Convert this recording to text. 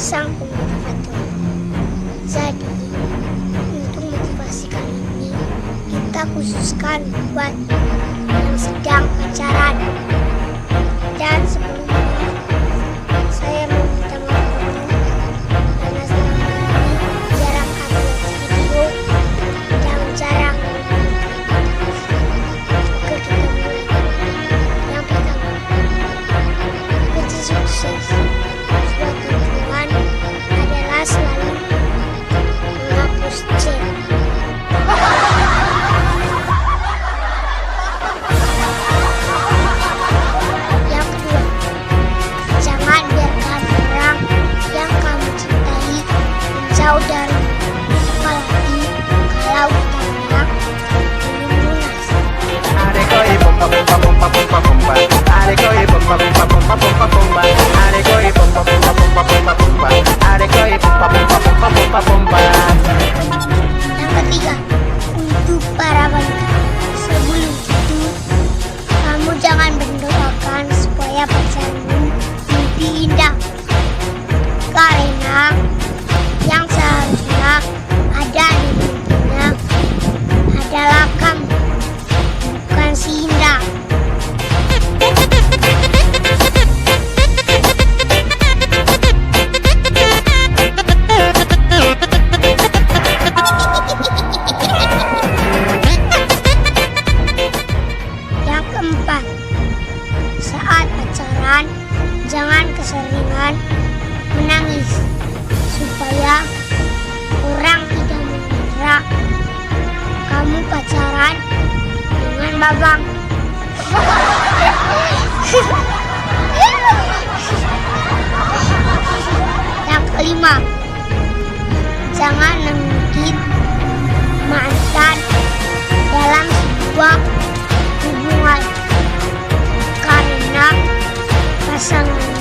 sang pemotivator. Jadi, untuk motivasi kali ini, kita khususkan buat yang sedang pacaran. Dan sebelumnya, saya meminta maaf dulu karena selama ini jarang upload video dan jarang. Oke, kita mulai. Yang pertama, kunci sukses buat teman adalah selalu menghapus chat. Yang kedua, jangan biarkan orang yang kamu cintai menjauh darimu, apalagi kalau utangnya belum lunas. Yang ketiga, untuk para wanita, sebelum itu kamu jangan mendoakan supaya pacarmu mimpi indah, karena yang seharusnya ada di mimpinya adalah kamu, bukan si indah. Yang keempat, saat pacaran jangan keseringan menangis supaya orang tidak mengira kamu pacaran dengan babang. Yang kelima, jangan mengungkit mantan dalam sebuah hubungan karena pasangan